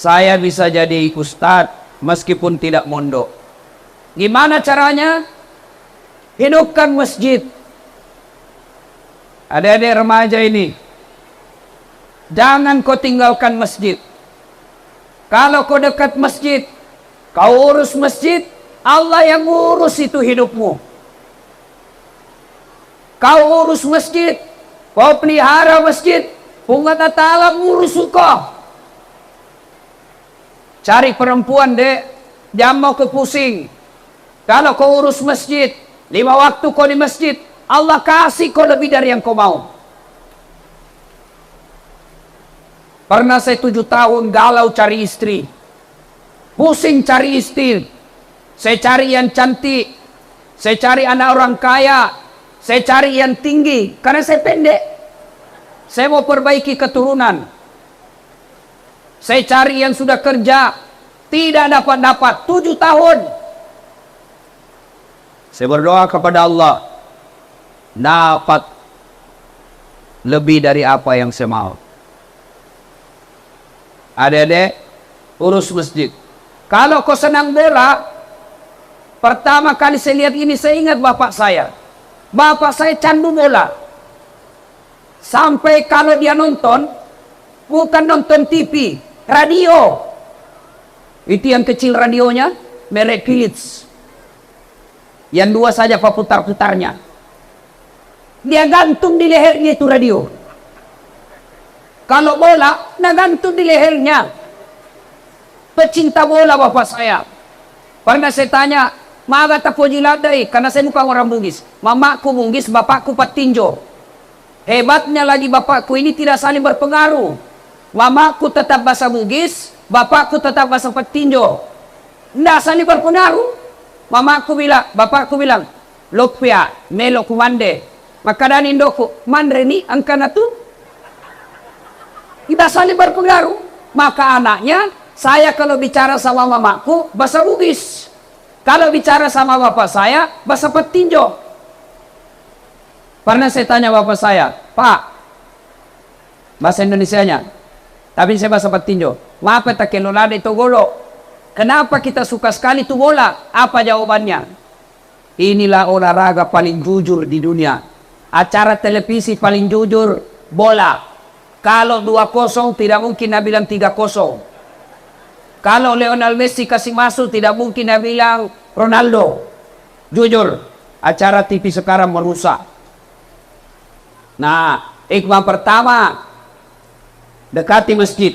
saya bisa jadi ustadz meskipun tidak mondok. Gimana caranya? Hidupkan masjid. Adik-adik remaja ini, jangan kau tinggalkan masjid. Kalau kau dekat masjid, kau urus masjid, Allah yang urus itu hidupmu. Kau urus masjid, kau pelihara masjid, Allah Ta'ala ngurus kau. Cari perempuan dek, jangan mau kepusing. Kalau kau urus masjid, 5 waktu kau di masjid, Allah kasih kau lebih dari yang kau mau. Pernah saya 7 tahun galau cari istri, pusing cari istri. Saya cari yang cantik, saya cari anak orang kaya, saya cari yang tinggi, karena saya pendek. Saya mau perbaiki keturunan. Saya cari yang sudah kerja, tidak dapat 7 tahun. Saya berdoa kepada Allah, dapat lebih dari apa yang saya mau. Adik-adik, urus masjid. Kalau kau senang bola, pertama kali saya lihat ini, saya ingat bapak saya. Bapak saya candu bola. Sampai kalau dia nonton, bukan nonton TV, radio. Itu yang kecil radionya, merek Philips. Yang 2 saja putar-putarnya. Dia gantung di lehernya itu radio. Kalau bola, nah gantung di lehernya. Pecinta bola bapak saya. Pernah saya tanya, "Maga tapo jiladai?" Karena saya bukan orang Bugis. Mamaku Bugis, bapakku Patinjo. Hebatnya lagi bapakku ini tidak saling berpengaruh. Mamaku tetap bahasa Bugis, bapakku tetap bahasa Patinjo. Tidak saling berpengaruh. Bapakku bilang, "Lokpia, melo kumande." Maka dan indoku, "Mandre ni angkana tu." Tidak saling berpengaruh. Maka anaknya, saya kalau bicara sama mamaku bahasa Bugis, kalau bicara sama bapak saya bahasa Patinjo. Pernah saya tanya bapak saya, "Pak, bahasa Indonesianya, tapi saya bahasa Patinjo, mapa tak kelolade itu golo? Kenapa kita suka sekali itu bola?" Apa jawabannya? Inilah olahraga paling jujur di dunia. Acara televisi paling jujur, bola. Kalau 2-0 tidak mungkin dia bilang 3-0. Kalau Lionel Messi kasih masuk, tidak mungkin dia bilang Ronaldo. Jujur, acara TV sekarang merusak. Nah, hikmah pertama, dekati masjid.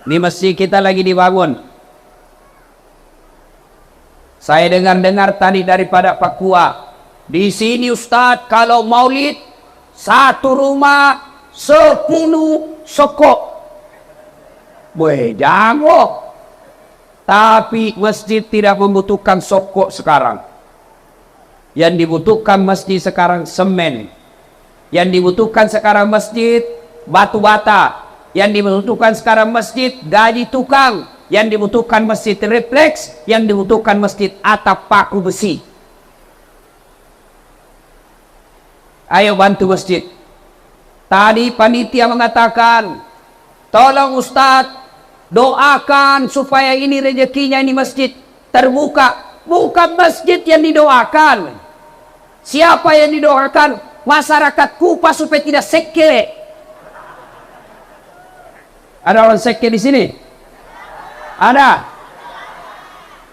Di masjid kita lagi dibangun. Saya dengar-dengar tadi daripada Papua. Di sini Ustadz, kalau maulid, 1 rumah 10 sokok. Boleh jago. Tapi masjid tidak membutuhkan sokok sekarang. Yang dibutuhkan masjid sekarang semen. Yang dibutuhkan sekarang masjid batu bata. Yang dibutuhkan sekarang masjid gaji tukang. Yang dibutuhkan masjid refleks. Yang dibutuhkan masjid atap paku besi. Ayo bantu masjid. Tadi panitia mengatakan, tolong Ustadz, doakan supaya ini rezekinya ini masjid terbuka. Bukan masjid yang didoakan. Siapa yang didoakan? Masyarakat Kupa supaya tidak seke. Ada orang seke di sini? Ada?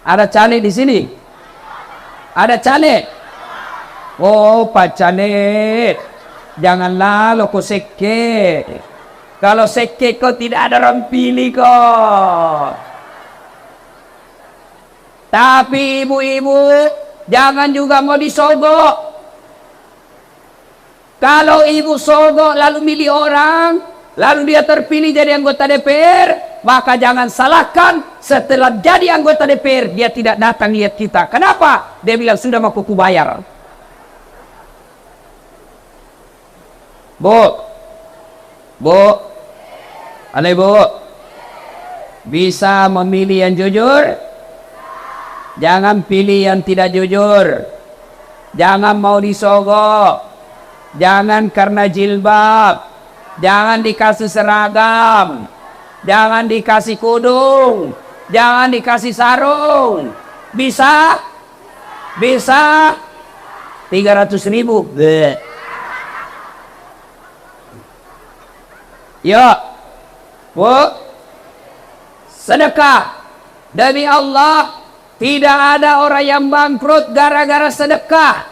Ada cale di sini? Ada cale? Oh, Pak Canet, janganlah lo kau seke. Kalau seke kau tidak ada orang pilih kok. Tapi ibu-ibu, jangan juga mau disogok. Kalau ibu sogok lalu milih orang, lalu dia terpilih jadi anggota DPR, maka jangan salahkan setelah jadi anggota DPR dia tidak datang lihat kita. Kenapa? Dia bilang sudah mau kuku bayar. Bu, ada ibu bisa memilih yang jujur, jangan pilih yang tidak jujur, jangan mau disogok, jangan karena jilbab, jangan dikasih seragam, Jangan dikasih kudung, jangan dikasih sarung. Bisa? Bisa? 300.000. Bleh. Yuk, Bu, sedekah. Demi Allah, tidak ada orang yang bangkrut gara-gara sedekah.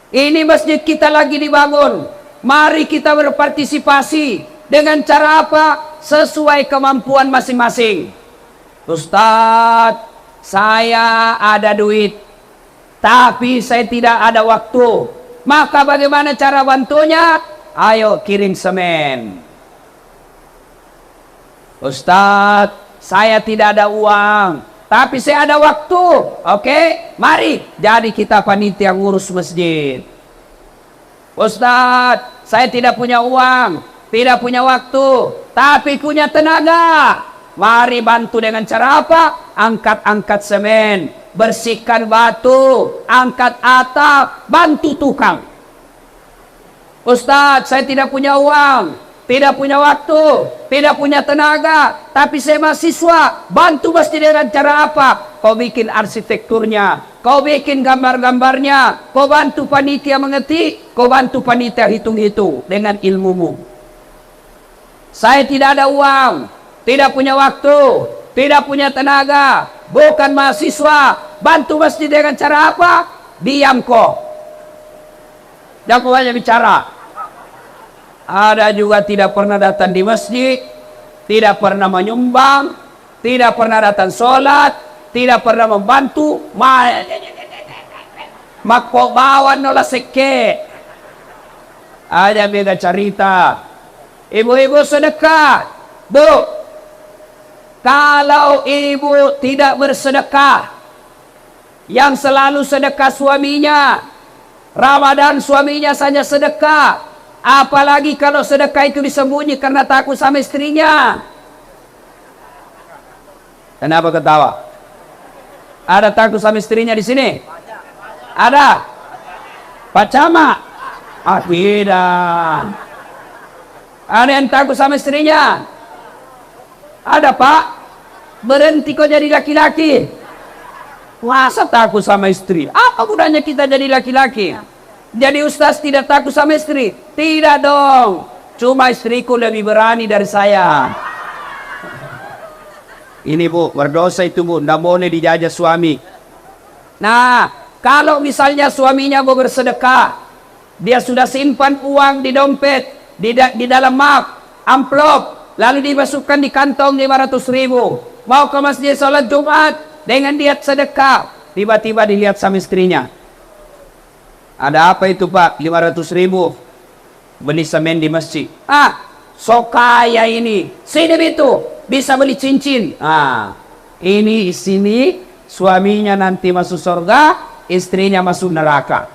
Ini masjid kita lagi dibangun. Mari kita berpartisipasi. Dengan cara apa? Sesuai kemampuan masing-masing. Ustadz, saya ada duit, tapi saya tidak ada waktu. Maka bagaimana cara bantunya? Ayo kirim semen. Ustadz, saya tidak ada uang, tapi saya ada waktu. Oke, mari jadi kita panitia ngurus masjid. Ustadz, saya tidak punya uang, tidak punya waktu, tapi punya tenaga. Mari bantu dengan cara apa? Angkat-angkat semen, bersihkan batu, angkat atap, bantu tukang. Ustadz, saya tidak punya uang, tidak punya waktu, tidak punya tenaga, tapi saya mahasiswa. Bantu masjid dengan cara apa? Kau bikin arsitekturnya, kau bikin gambar-gambarnya, kau bantu panitia mengetik, kau bantu panitia hitung-hitung dengan ilmumu. Saya tidak ada uang, tidak punya waktu, tidak punya tenaga, bukan mahasiswa. Bantu masjid dengan cara apa? Diam kok. Jangan banyak bicara. Ada juga tidak pernah datang di masjid, tidak pernah menyumbang, tidak pernah datang sholat, tidak pernah membantu. Makpo bawan nola seke. Ada beda cerita. Ibu-ibu sedekah. Bu, kalau ibu tidak bersedekah, yang selalu sedekah suaminya, Ramadan suaminya saja sedekah. Apalagi kalau sedekah itu disembunyi karena takut sama istrinya. Kenapa ketawa? Ada takut sama istrinya di sini? Ada? Pak Camat? Ah, beda. Ada yang takut sama istrinya? Ada, Pak? Berhenti kok jadi laki-laki. Masa takut sama istri? Apa gunanya kita jadi laki-laki? Jadi ustaz tidak takut sama istri? Tidak dong. Cuma istriku lebih berani dari saya. Ini Bu, berdosa itu Bu. Tidak boleh dijajah suami. Nah, kalau misalnya suaminya mau bersedekah, dia sudah simpan uang di dompet, di dalam amplop, lalu dimasukkan di kantong 500.000. Mau ke masjid sholat Jumat dengan niat sedekah, tiba-tiba dilihat sama istrinya. Ada apa itu Pak? 500.000 beli semen di masjid. Ah, so kaya ini. Sini itu bisa beli cincin. Ah, ini sini suaminya nanti masuk surga, istrinya masuk neraka.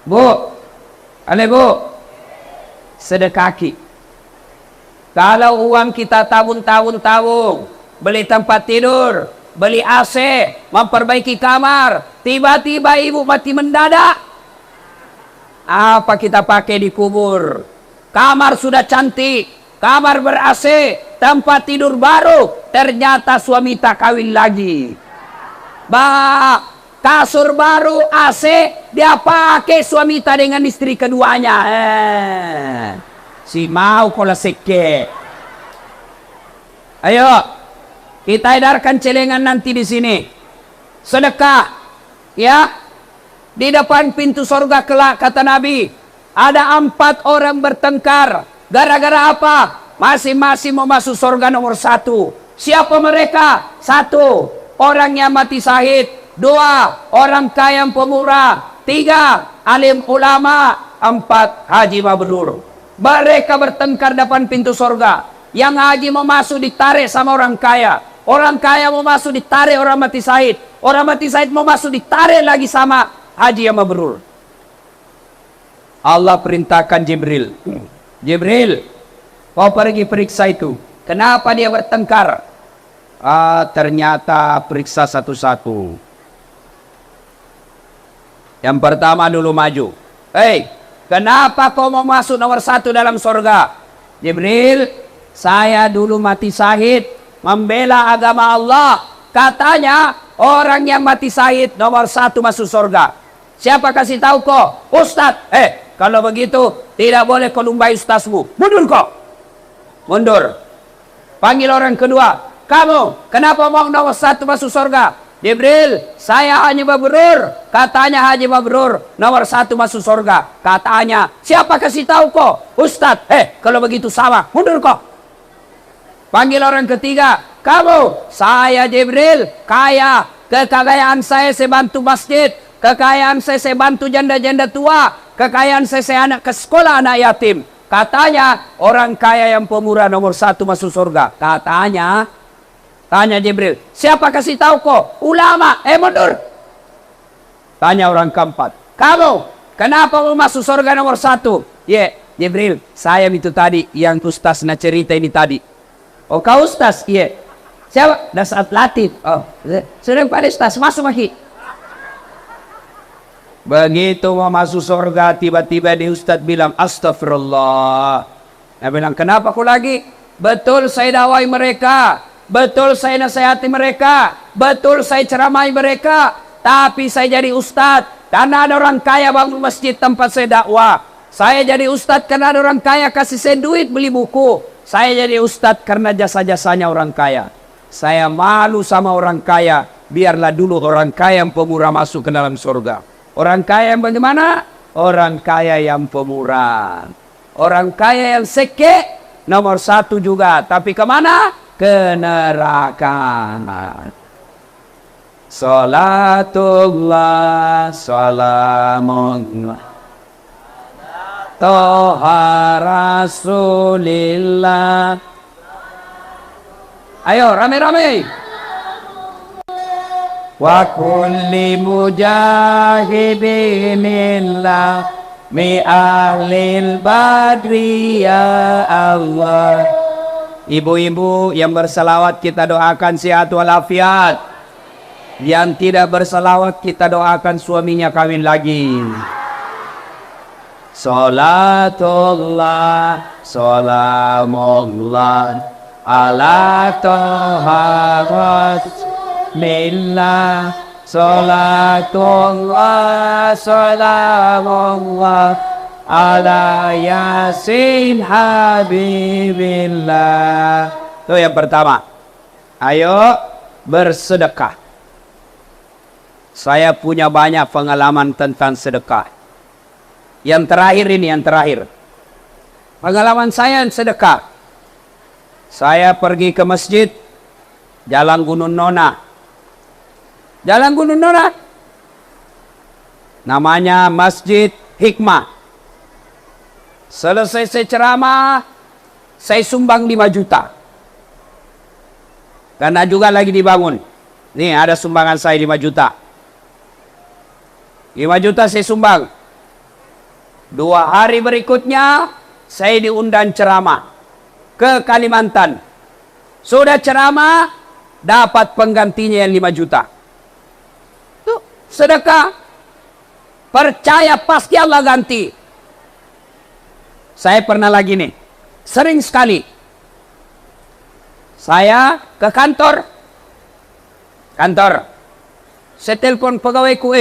Bu, Bu, sedekaki. Kalau uang kita tabung, beli tempat tidur, beli AC, memperbaiki kamar, tiba-tiba ibu mati mendadak, apa kita pakai di kubur? Kamar sudah cantik, kamar ber-AC, tempat tidur baru, ternyata suami tak kawin lagi. Kasur baru, AC, dia pakai suami tak dengan istri keduanya. Si mau kola seke. Ayo, kita edarkan celengan nanti di sini. Sedekah, ya. Di depan pintu surga kelak, kata Nabi, ada 4 orang bertengkar. Gara-gara apa? Masing-masing mau masuk surga nomor 1. Siapa mereka? 1, orang yang mati syahid. 2, orang kaya yang pemurah. 3, alim ulama. 4, haji mabrur. Mereka bertengkar depan pintu surga. Yang haji mau masuk ditarik sama orang kaya. Orang kaya mau masuk ditarik orang mati syahid. Orang mati syahid mau masuk ditarik lagi sama haji yang mabrur. Allah perintahkan Jibril. Jibril, kau pergi periksa itu. Kenapa dia bertengkar? Ternyata periksa satu-satu. Yang pertama dulu maju. Hei, kenapa kau mau masuk nomor 1 dalam surga? Jibril, Saya dulu mati syahid membela agama Allah. Katanya orang yang mati syahid nomor 1 masuk surga. Siapa kasih tahu kok? Ustadz. Kalau begitu tidak boleh kau lumbai ustazmu. Mundur kok. Mundur. Panggil orang kedua. Kamu kenapa mau nomor 1 masuk surga? Jibril, saya Haji Mabrur. Katanya Haji Mabrur nomor 1 masuk surga. Katanya, siapa kasih tahu kok? Ustadz. Kalau begitu sama. Mundur kok. Panggil orang ketiga. Kamu, saya Jibril, kaya. Kekayaan saya bantu masjid. Kekayaan saya bantu janda-janda tua. Kekayaan saya anak ke sekolah anak yatim. Katanya orang kaya yang pemurah nomor 1 masuk surga. Katanya, tanya Jibril, siapa kasih tahu kok? Ulama. Mundur. Tanya orang keempat. Kamu, kenapa mau masuk surga nomor 1? Jibril, saya itu tadi yang ustaz na cerita ini tadi. Oh, kau ustaz? Siapa? Dasat Latif. Oh, sudah pada ustaz, masuk lagi. Begitu mau masuk surga, tiba-tiba di ustaz bilang, astagfirullah. Dia bilang, kenapa aku lagi? Betul saya dakwai mereka. Betul saya nasihati mereka. Betul saya ceramai mereka. Tapi saya jadi ustaz karena ada orang kaya bangun masjid tempat saya dakwah. Saya jadi ustaz karena ada orang kaya kasih saya duit beli buku. Saya jadi ustaz karena jasa-jasanya orang kaya. Saya malu sama orang kaya. Biarlah dulu orang kaya yang pemurah masuk ke dalam surga. Orang kaya yang bagaimana? Orang kaya yang pemurah. Orang kaya yang seke nomor 1 juga. Tapi kemana? Ke neraka. Salatullah, salamullah, Toha Rasulillah. Ayo rame-rame. Wa kulli mujahidinillah mi ahlil badri ya Allah. Ibu-ibu yang berselawat kita doakan sehat walafiat. Yang tidak berselawat kita doakan suaminya kawin lagi. Salatullah, salamullah ala Toha Rasulillah. Salatullah, salamullah ala Yasin Habibillah. Itu yang pertama. Ayo bersedekah. Saya punya banyak pengalaman tentang sedekah. Yang terakhir ini, yang terakhir. Pengalaman saya sedekah. Saya pergi ke masjid, Jalan Gunung Nona. Jalan Gunung Nona. Namanya Masjid Hikmah. Selesai saya ceramah, saya sumbang 5 juta. Karena juga lagi dibangun. Nih ada sumbangan saya 5 juta. 5 juta saya sumbang. 2 hari berikutnya saya diundang ceramah ke Kalimantan. Sudah ceramah, dapat penggantinya yang 5 juta. Tuh, sedekah. Percaya pasti Allah ganti. Saya pernah lagi nih, sering sekali. Saya ke kantor. Saya telepon pegawaiku,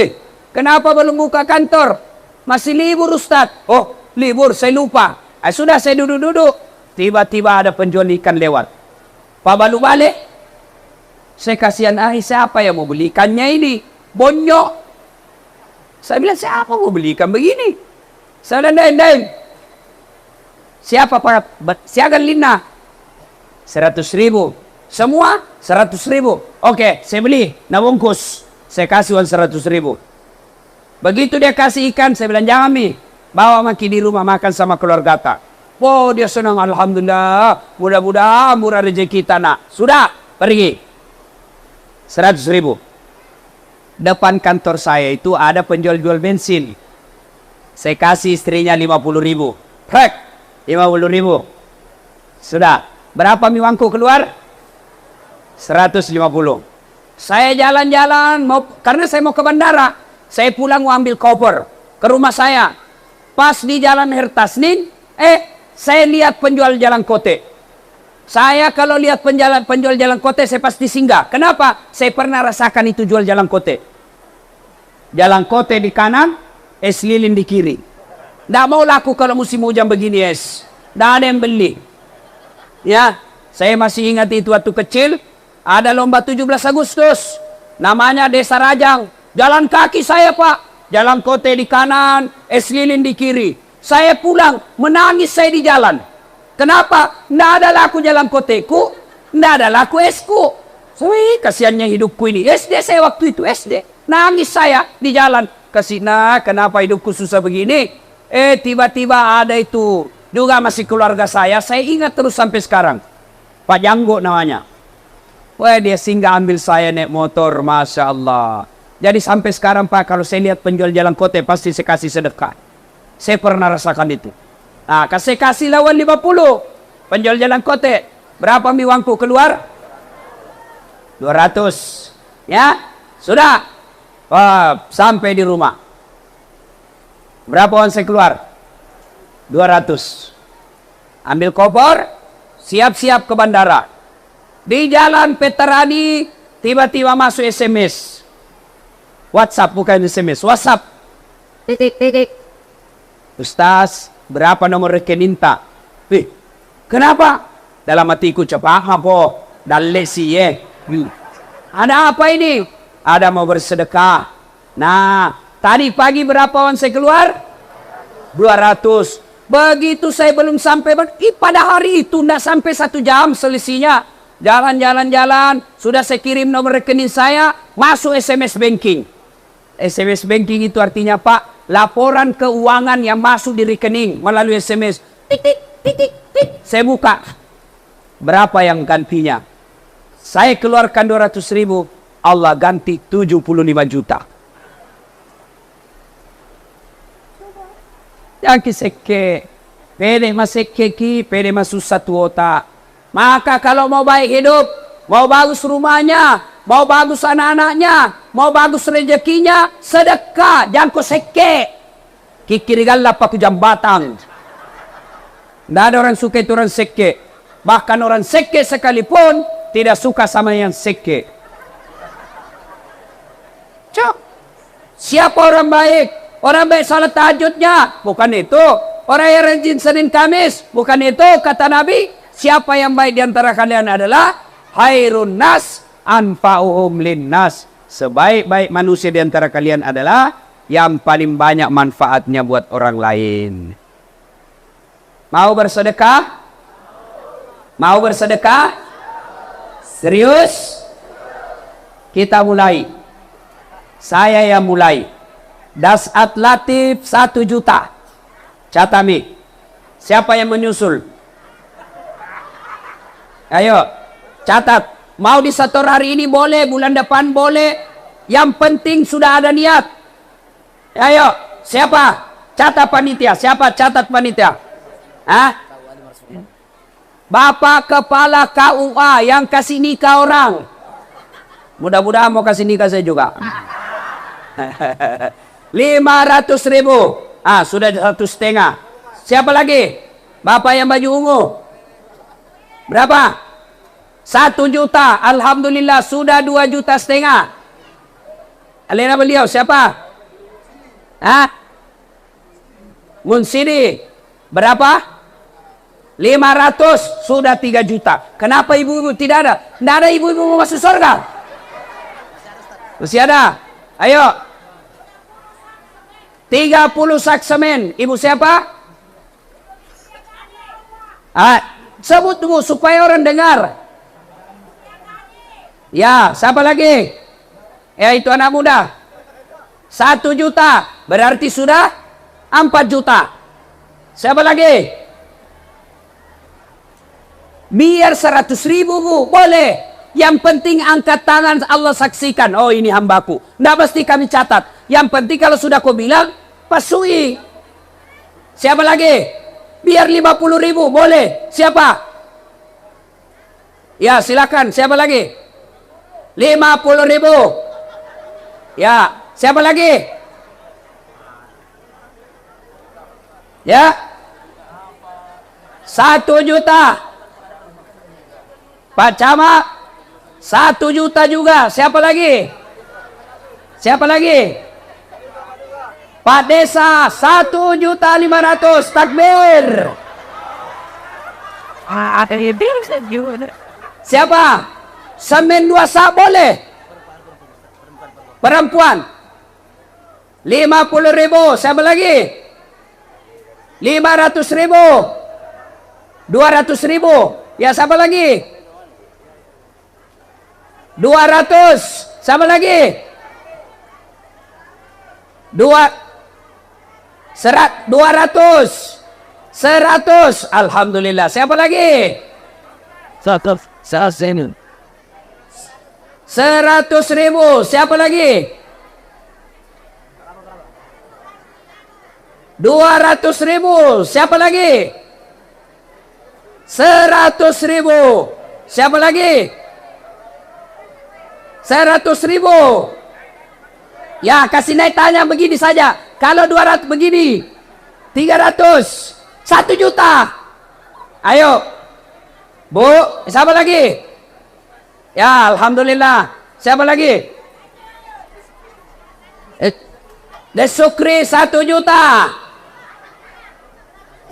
kenapa belum buka kantor? Masih libur Ustadz. Oh, libur, saya lupa. Sudah saya duduk-duduk. Tiba-tiba ada penjual ikan lewat. Pak Balu balik. Saya kasihan, siapa yang mau beli ikannya ini? Bonyok. Saya bilang, siapa mau beli ikan begini? Saya bilang, Dain. Siapa Pak? Siagan Lina. 100.000. Semua 100.000. Oke, saya beli. Nah bungkus. Saya kasih uang 100.000. Begitu dia kasih ikan, saya bilang, jangan Mi. Bawa maki di rumah makan sama keluarga tak. Oh, dia senang. Alhamdulillah. Mudah-mudahan murah rezeki tanah. Sudah, pergi. 100.000. Depan kantor saya itu ada penjual-jual bensin. Saya kasih istrinya 50.000. Prek, 50.000. Sudah. Berapa mi uangku keluar? 150. Saya jalan-jalan, karena saya mau ke bandara. Saya pulang mau ambil koper ke rumah saya. Pas di jalan Hertasnin, saya lihat penjual jalan kote. Saya kalau lihat penjual jalan kote, saya pasti singgah. Kenapa? Saya pernah rasakan itu jual jalan kote. Jalan kote di kanan, es lilin di kiri. Nggak mau laku kalau musim hujan begini es. Nggak ada yang beli. Ya, saya masih ingat itu waktu kecil. Ada lomba 17 Agustus. Namanya Desa Rajang. Jalan kaki saya, Pak. Jalan kote di kanan, es lilin di kiri. Saya pulang, menangis saya di jalan. Kenapa? Nggak ada laku jalan koteku, nggak ada laku esku. Kasihannya hidupku ini. SD saya waktu itu, SD. Nangis saya di jalan. Kasihna, kenapa hidupku susah begini? Tiba-tiba ada itu. Juga masih keluarga saya ingat terus sampai sekarang. Pak Janggo namanya. Wah, dia singgah ambil saya naik motor, Masya Allah. Jadi sampai sekarang, Pak, kalau saya lihat penjual jalan kote, pasti saya kasih sedekah. Saya pernah rasakan itu. Nah, saya kasih lawan 50. Penjual jalan kote. Berapa mi uangku keluar? 200. Ya, sudah. Wah, sampai di rumah. Berapa uang saya keluar? 200. Ambil koper, siap-siap ke bandara. Di jalan Petarani, tiba-tiba masuk SMS. WhatsApp, bukan SMS, WhatsApp. Ustaz, berapa nomor rekening tak? Kenapa? Dalam hatiku coba apa? Dalesi ya. Ada apa ini? Ada mau bersedekah. Nah, tadi pagi berapa uang saya keluar? 200. Begitu saya belum sampai, pada hari itu tidak sampai 1 jam selisihnya. Jalan-jalan-jalan, sudah saya kirim nomor rekening saya, masuk SMS banking. SMS banking itu artinya, Pak, laporan keuangan yang masuk di rekening melalui SMS. Titik, titik, titik. Saya buka. Berapa yang gantinya? Saya keluarkan 200.000, Allah ganti 75 juta. Yang kiseke, pede maseke ki, pede masuk satu otak. Maka kalau mau baik hidup, mau bagus rumahnya, mau bagus anak-anaknya, mau bagus rezekinya, sedekah, jangan kau seke. Kikirigalah paku jambatan. Tidak ada orang suka itu orang seke. Bahkan orang seke sekalipun tidak suka sama yang seke. Cok, siapa orang baik? Orang baik salat tahajudnya, bukan itu. Orang yang rajin Senin Kamis, bukan itu kata Nabi. Siapa yang baik di antara kalian adalah khairun nas anfa'uhum linnas. Sebaik-baik manusia di antara kalian adalah yang paling banyak manfaatnya buat orang lain. Mau bersedekah? Mau bersedekah? Serius? Kita mulai. Saya yang mulai. Dasat Latif 1 juta. Catami. Siapa yang menyusul? Ayo, catat. Mau disetor hari ini boleh, bulan depan boleh. Yang penting sudah ada niat. Ayo, siapa? Catat panitia. Siapa catat panitia? Hah? Bapak Kepala KUA yang kasih nikah orang. Mudah-mudahan mau kasih nikah saya juga. 500.000. Sudah 1,5. Siapa lagi? Bapak yang baju ungu. Berapa? 1 juta. Alhamdulillah sudah 2,5 juta. Alena beliau siapa? Munsidi. Berapa? 500. Sudah 3 juta. Kenapa ibu-ibu tidak ada? Tidak ada ibu-ibu mau masuk surga. Masih ada. Ayo. 30 sak semen. Ibu siapa? Sebut dulu supaya orang dengar. Ya, siapa lagi? Ya, itu anak muda. 1 juta. Berarti sudah 4 juta. Siapa lagi? Biar 100.000 bu. Boleh. Yang penting angkat tangan, Allah saksikan. Oh, ini hambaku. Nggak mesti kami catat. Yang penting kalau sudah kau bilang, pasui. Siapa lagi? Biar 50.000. Boleh. Siapa? Ya, silakan. Siapa lagi? 50.000. Ya, siapa lagi? Ya. 1 juta. Pak Camat 1 juta juga. Siapa lagi? Siapa lagi? Pak Desa 1.500.000. Takbir. Ada yang bilang juga. Siapa? Semen 2 sak boleh? Perempuan 50.000. Siapa lagi? 500.000. 200.000. Ya, siapa lagi? 200. Siapa lagi? 200. 100. Alhamdulillah. Siapa lagi? 100.000. 100.000. Siapa lagi? 200.000. Siapa lagi? 100.000. Siapa lagi? 100.000. Ya, kasih naik tanya begini saja. Kalau 200 begini, 300, 1 juta. Ayo, Bu, siapa lagi? Ya, Alhamdulillah. Siapa lagi? Desukri 1 juta.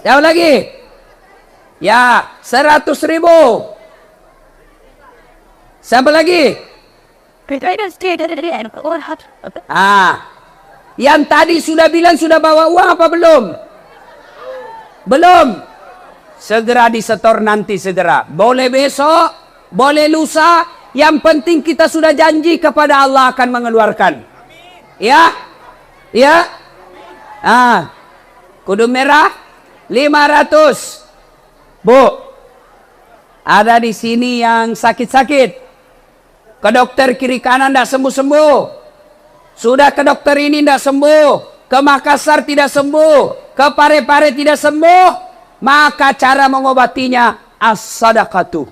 Siapa lagi? Ya, 100.000. Siapa lagi? Yang tadi sudah bilang sudah bawa uang apa belum? Belum. Segera disetor nanti segera. Boleh besok, boleh lusa. Yang penting kita sudah janji kepada Allah akan mengeluarkan. Ya? Ya? Kudu merah 500. Bu, ada di sini yang sakit-sakit. Ke dokter kiri kanan tidak sembuh-sembuh. Sudah ke dokter ini tidak sembuh. Ke Makassar tidak sembuh. Ke Pare-Pare tidak sembuh. Maka cara mengobatinya as-sadaqatu.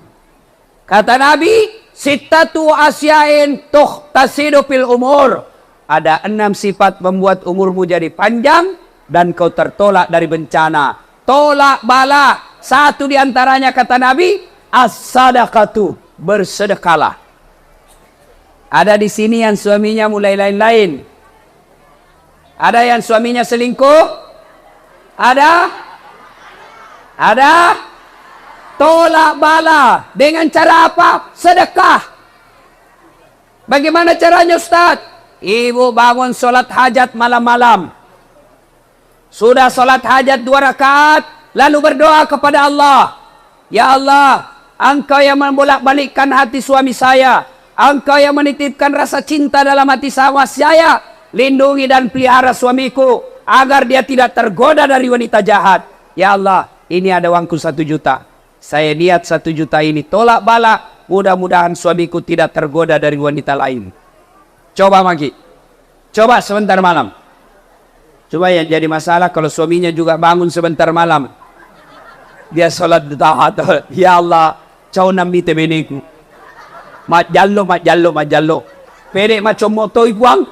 Kata Nabi, sittatu asyain tuhtasidu fil umur. Ada 6 sifat membuat umurmu jadi panjang dan kau tertolak dari bencana. Tolak bala. Satu diantaranya kata Nabi, as-sadaqatu, bersedekahlah. Ada di sini yang suaminya mulai lain-lain. Ada yang suaminya selingkuh? Ada? Ada? Tolak bala. Dengan cara apa? Sedekah. Bagaimana caranya, Ustaz? Ibu bangun sholat hajat malam-malam. Sudah sholat hajat 2 rakaat. Lalu berdoa kepada Allah. Ya Allah, Engkau yang membolak-balikkan hati suami saya. Engkau yang menitipkan rasa cinta dalam hati sama saya. Lindungi dan pelihara suamiku agar dia tidak tergoda dari wanita jahat. Ya Allah, ini ada uangku 1 juta. Saya niat 1 juta ini tolak bala. Mudah-mudahan suamiku tidak tergoda dari wanita lain. Coba Maki. Coba sebentar malam. Coba yang jadi masalah kalau suaminya juga bangun sebentar malam. Dia sholat tahat. Ya Allah, cau nambi tebeneku. Mat jallo. Pede macam moto ibuang.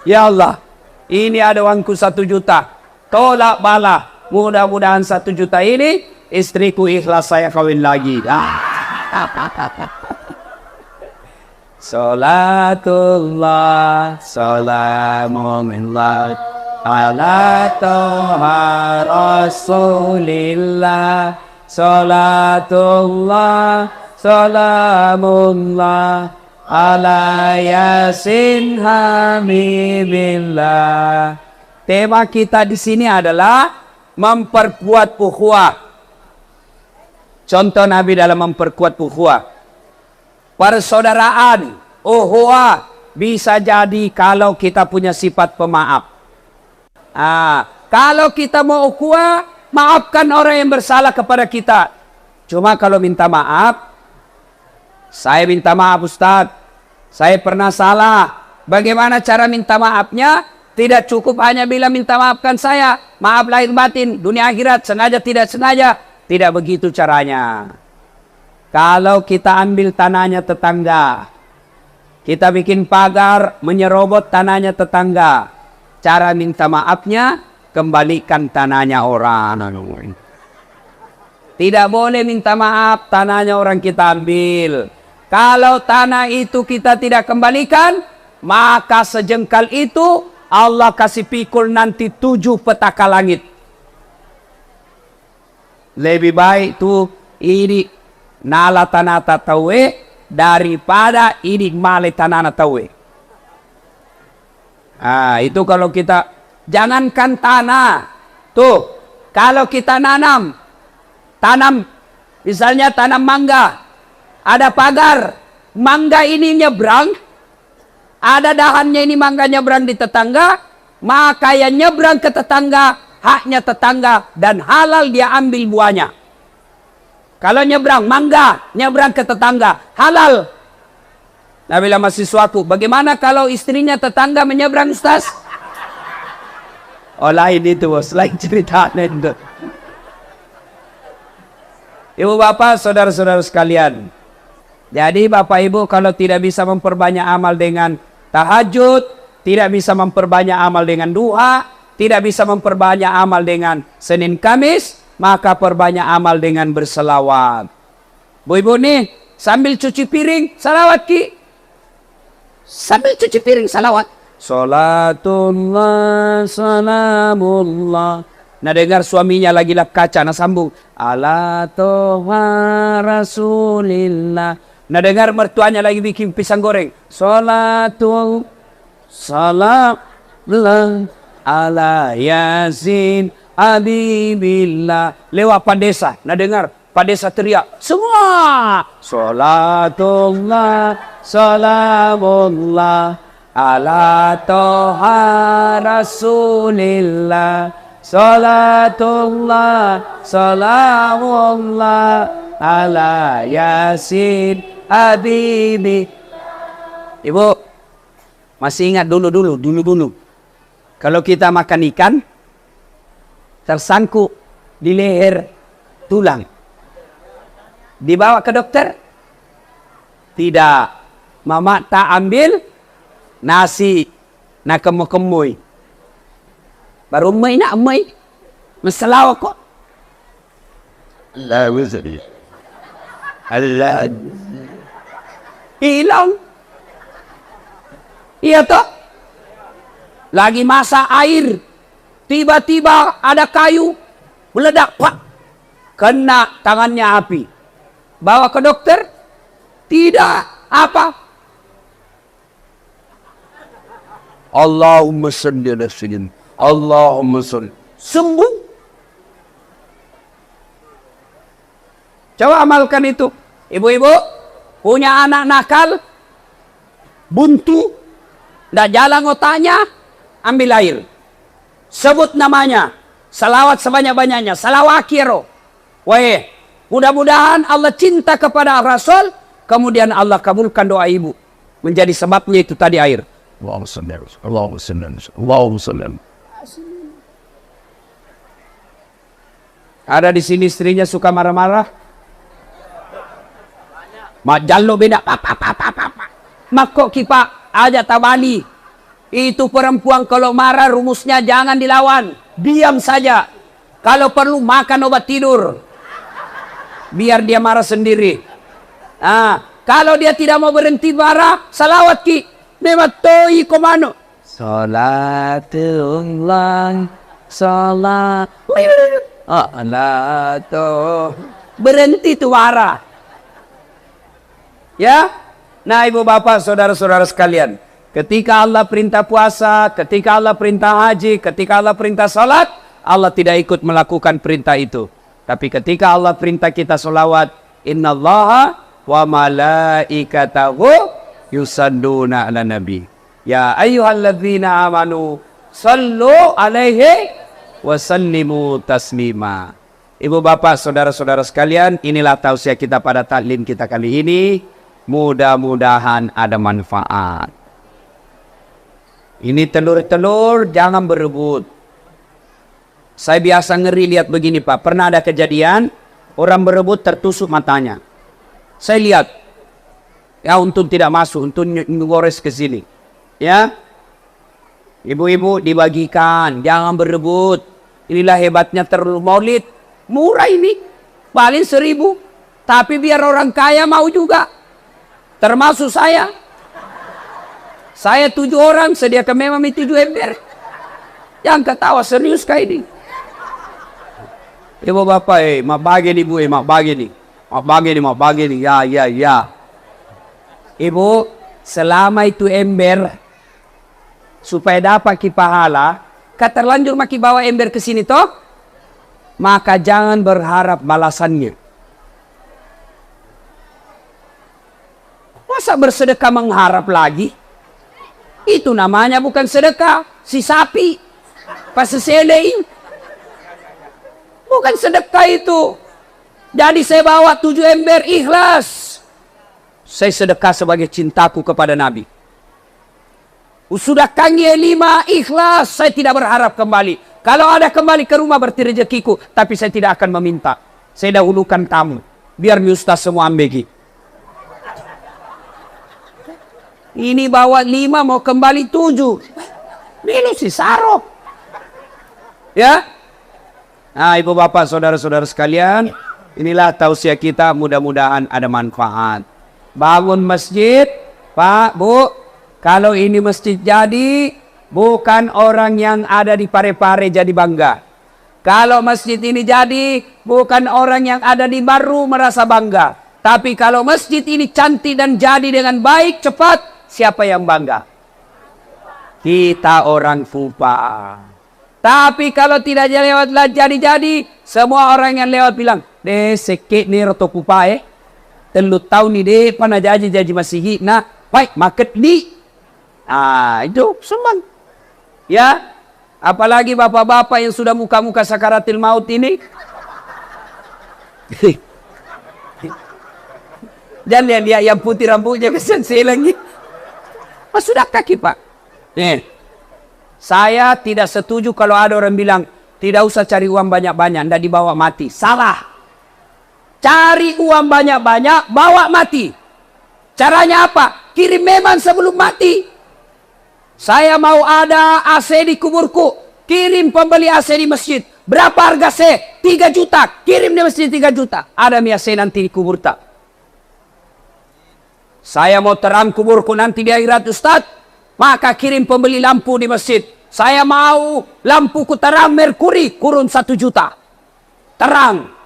Ya Allah, ini ada uangku 1 juta. Tolak bala. Mudah-mudahan 1 juta ini istriku ikhlas saya kawin lagi. Salatullah, salamullah ala toha rasulillah. Salatullah, salamullah ala yasin hamibillah. Tema kita di sini adalah memperkuat ukhuwah. Contoh Nabi dalam memperkuat ukhuwah. Persaudaraan, ukhuwah bisa jadi kalau kita punya sifat pemaaf. Kalau kita mau ukhuwah, maafkan orang yang bersalah kepada kita. Cuma kalau minta maaf, saya minta maaf Ustaz, saya pernah salah. Bagaimana cara minta maafnya? Tidak cukup hanya bilang minta maafkan saya. Maaf lahir batin, dunia akhirat, sengaja tidak sengaja. Tidak begitu caranya. Kalau kita ambil tanahnya tetangga, kita bikin pagar menyerobot tanahnya tetangga. Cara minta maafnya, kembalikan tanahnya orang. Tidak boleh minta maaf, tanahnya orang kita ambil. Kalau tanah itu kita tidak kembalikan, maka sejengkal itu Allah kasih pikul nanti 7 petaka langit. Lebih baik tuh ini nala tanah tawe daripada ini male tanah tawe. Ah, itu kalau kita jangankan tanah. Tuh, kalau kita tanam misalnya tanam mangga, ada pagar, mangga ini nyebrang, ada dahannya ini mangga nyebrang di tetangga, maka yang nyebrang ke tetangga haknya tetangga dan halal dia ambil buahnya. Kalau nyebrang mangga, nyebrang ke tetangga, halal. Nah, bila masih suatu, bagaimana kalau istrinya tetangga menyeberang, Ustaz? Oh, lain itu, bos. Lain ceritanya itu. Ibu bapak, saudara-saudara sekalian. Jadi bapak ibu kalau tidak bisa memperbanyak amal dengan tahajud, tidak bisa memperbanyak amal dengan duha, tidak bisa memperbanyak amal dengan Senin Kamis, maka perbanyak amal dengan berselawat. Bu ibu nih, sambil cuci piring, salawat ki. Sambil cuci piring, salawat. Salatullah, salamullah. Nah dengar suaminya lagi lap kaca, nah sambung. Ala toha rasulillah. Nah dengar mertuanya lagi bikin pisang goreng. Salatul salamullah ala yasin habibillah. Lewat Padesa. Nah dengar Padesa teriak. Semua. Salatullah salamullah ala toha rasulillah. Salatullah salamullah ala yasin habibi. Ibu masih ingat dulu. Kalau kita makan ikan tersangkut di leher tulang, dibawa ke dokter? Tidak. Mama tak ambil nasi nak kemui. Baru nak masalah kok. Allah wazari. Allah hilang. Iya toh? Lagi masak air, tiba-tiba ada kayu meledak, pak, kena tangannya api. Bawa ke dokter? Tidak. Apa? Allahumma salli ala sayyidina. Allahumma salli. Sembuh. Coba amalkan itu. Ibu-ibu punya anak nakal, buntu, ndak jalan otaknya, ambil air. Sebut namanya. Salawat sebanyak-banyaknya. Salawakiro. Weh, mudah-mudahan Allah cinta kepada Rasul, kemudian Allah kabulkan doa ibu. Menjadi sebabnya itu tadi air. Allahumma salli. Allahumma salli. Allahumma salli. Ada di sini istrinya suka marah-marah. Mak jallo beda. Mak kok kipak aja tabali. Itu perempuan kalau marah rumusnya jangan dilawan. Diam saja. Kalau perlu makan obat tidur. Biar dia marah sendiri. Nah, kalau dia tidak mau berhenti marah, salawat ki. Nematoi komano. Salatullah. Salat. Allah tuh. Berhenti tuh marah. Ya. Nah ibu bapak saudara-saudara sekalian. Ketika Allah perintah puasa, ketika Allah perintah haji, ketika Allah perintah salat, Allah tidak ikut melakukan perintah itu. Tapi ketika Allah perintah kita solawat, innallaha wa malaikatahu yusalluna ala nabi. Ya ayyuhalladzina amanu sallu alaihi wa sallimu taslima. Ibu bapak saudara-saudara sekalian, inilah tausiah kita pada taklim kita kali ini. Mudah-mudahan ada manfaat. Ini telur-telur jangan berebut. Saya biasa ngeri lihat begini Pak. Pernah ada kejadian orang berebut tertusuk matanya. Saya lihat. Ya untung tidak masuk, untung ngores ke sini. Ya. Ibu-ibu dibagikan, jangan berebut. Inilah hebatnya telur maulid. Murah ini. paling 1.000. Tapi biar orang kaya mau juga. Termasuk saya. Saya 7 orang, sediakan memang 7 ember. Yang ketawa serius kayak ini. Ibu bapak, mak bagi nih bu, mak bagi nih. Mak bagi nih, ya. Ibu, selama itu ember, supaya dapat pahala, terlanjur maki bawa ember ke sini toh, maka jangan berharap balasannya. Masa bersedekah mengharap lagi? Itu namanya bukan sedekah, si sapi, pas seselein. Bukan sedekah itu. Jadi saya bawa 7 ember ikhlas. Saya sedekah sebagai cintaku kepada Nabi. Sudah kange 5 ikhlas, saya tidak berharap kembali. Kalau ada kembali ke rumah berarti rezekiku, tapi saya tidak akan meminta. Saya dahulukan tamu. Biar mi ustaz semua ambegi. Ini bawa 5 mau kembali 7. Milu si sarok. Ya. Nah, ibu bapak saudara-saudara sekalian, inilah tausiah kita, mudah-mudahan ada manfaat. Bangun masjid, Pak, Bu, kalau ini masjid jadi, bukan orang yang ada di Parepare jadi bangga. Kalau masjid ini jadi, bukan orang yang ada di Baru merasa bangga. Tapi kalau masjid ini cantik dan jadi dengan baik, cepat, siapa yang bangga? Kita orang Fupa. Tapi kalau tidak lewat jadi-jadi, semua orang yang lewat bilang, deh sekit nih roto Fupa telut tahun ni deh, pana jadi masih nah, baik market ni. Itu sembang. Ya, apalagi bapak-bapak yang sudah muka-muka sakaratil maut ini. Dan lihat yang putih rambutnya kesian lagi. Sudah kaki Pak. Saya tidak setuju kalau ada orang bilang tidak usah cari uang banyak-banyak, ndak dibawa mati. Salah. Cari uang banyak-banyak, bawa mati. Caranya apa? Kirim memang sebelum mati. Saya mau ada AC di kuburku. Kirim pembeli AC di masjid. Berapa harga AC? 3 juta. Kirim di masjid 3 juta. Ada mi AC nanti di kubur tak? Saya mau terang kuburku nanti di akhirat Ustaz. Maka kirim pembeli lampu di masjid. Saya mau lampuku terang merkuri. Kurun 1 juta. Terang.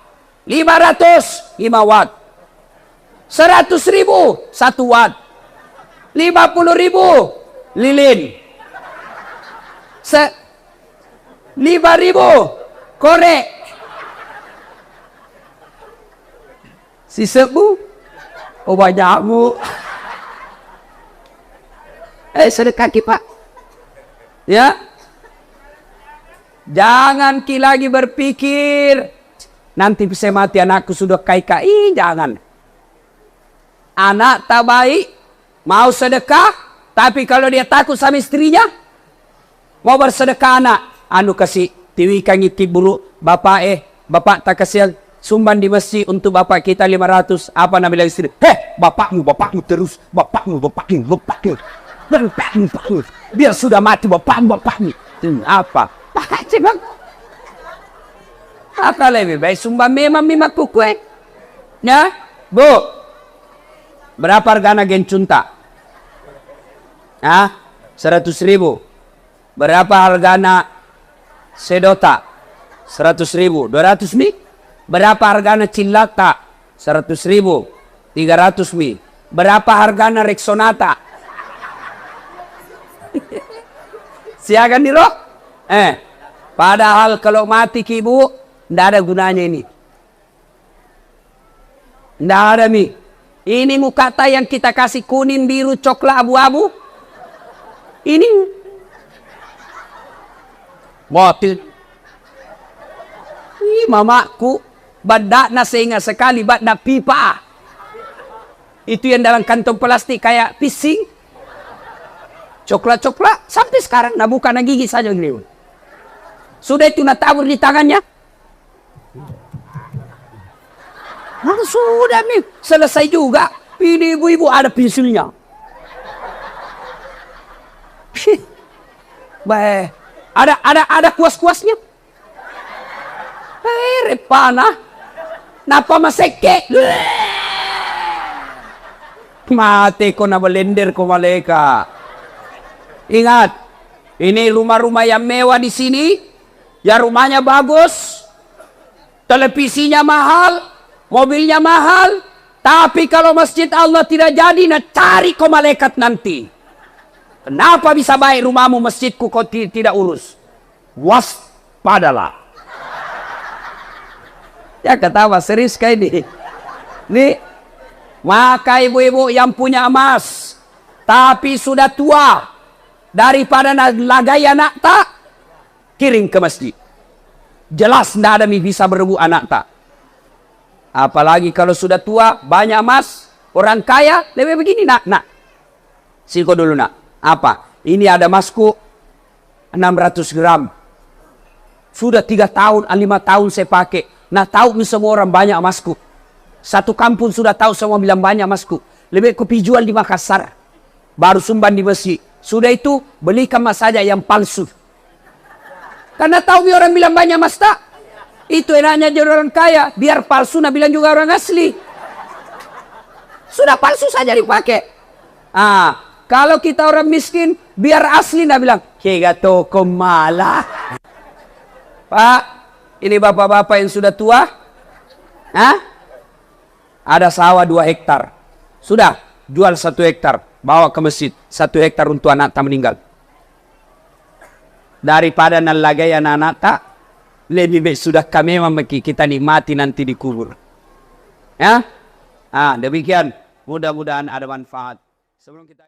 500, 5 watt. 100.000, 1 watt. 50.000, lilin. 5.000, korek. Si sebu, oh banyakmu. Sedekah Pak. Ya. Jangan lagi berpikir nanti bisa mati anakku sudah kai-kai, jangan. Anak tak baik, mau sedekah, tapi kalau dia takut sama istrinya, mau bersedekah anak, kasih tiwikan itu buru, bapak tak kasih sumban di masjid untuk bapak kita 500, apa nama istri? Bapakmu terus, bapakmu. Biar sudah mati bapakmu. Apa? Pakai sih bang. Apa lebih baik sumbang memang kue. Ya, Bu. Berapa harga gencunta? 100.000. Berapa harga sedota? 100.000. 200 mi? Berapa harga cilata? 100.000. 300 mi. Berapa harga Rexonata? Siakan di roh? Padahal kalau mati ki Bu, tidak ada gunanya ini. Tidak ada mi. Ini mukata yang kita kasih kuning, biru, coklat, abu-abu. Ini. Botil. Mamaku. Badak na sehingga sekali. Badak pipa. Itu yang dalam kantong plastik kayak pising. Coklat-coklat. Sampai sekarang. Nah bukan gigi saja. Sudah itu natabur di tangannya. Sudah nih, selesai juga. Ini ibu-ibu ada pensilnya. Baik, ada kuas-kuasnya. Repana. Napa maseke? Mati ko na balender ko maleka. Ingat, ini rumah-rumah yang mewah di sini, ya rumahnya bagus, televisinya mahal, mobilnya mahal, tapi kalau masjid Allah tidak jadi, nah cari kau malaikat nanti. Kenapa bisa baik rumahmu, masjidku kau tidak urus? Waspadalah. Ya ketawa, serius kayak ini. Nih, maka ibu-ibu yang punya emas, tapi sudah tua, daripada lagai anak tak, kirim ke masjid. Jelas tidak ada bisa berebut anak tak. Apalagi kalau sudah tua, banyak emas, orang kaya, lebih begini nak. Siko dulu nak. Apa? Ini ada emasku 600 gram. Sudah 3 tahun, 5 tahun saya pakai. Nah tahu semua orang banyak emasku. Satu kampung sudah tahu semua bilang banyak emasku. Lebih kopi jual di Makassar. Baru sumbang di masjid. Sudah itu belikan emas saja yang palsu. Karena tahu orang bilang banyak emas tak. Itu enaknya jadi orang kaya. Biar palsu, nah bilang juga orang asli. Sudah palsu saja dipakai. Kalau kita orang miskin, biar asli, nah bilang, kega toko malah. Pak, ini bapak-bapak yang sudah tua. Ada sawah 2 hektar. Sudah, jual 1 hektar. Bawa ke masjid. 1 hektar untuk anak tak meninggal. Daripada nalagai anak-anak tak, lebih baik sudah kami memaki kita nikmati nanti di kubur. Ya? Demikian. Mudah-mudahan ada manfaat. Sebelum kita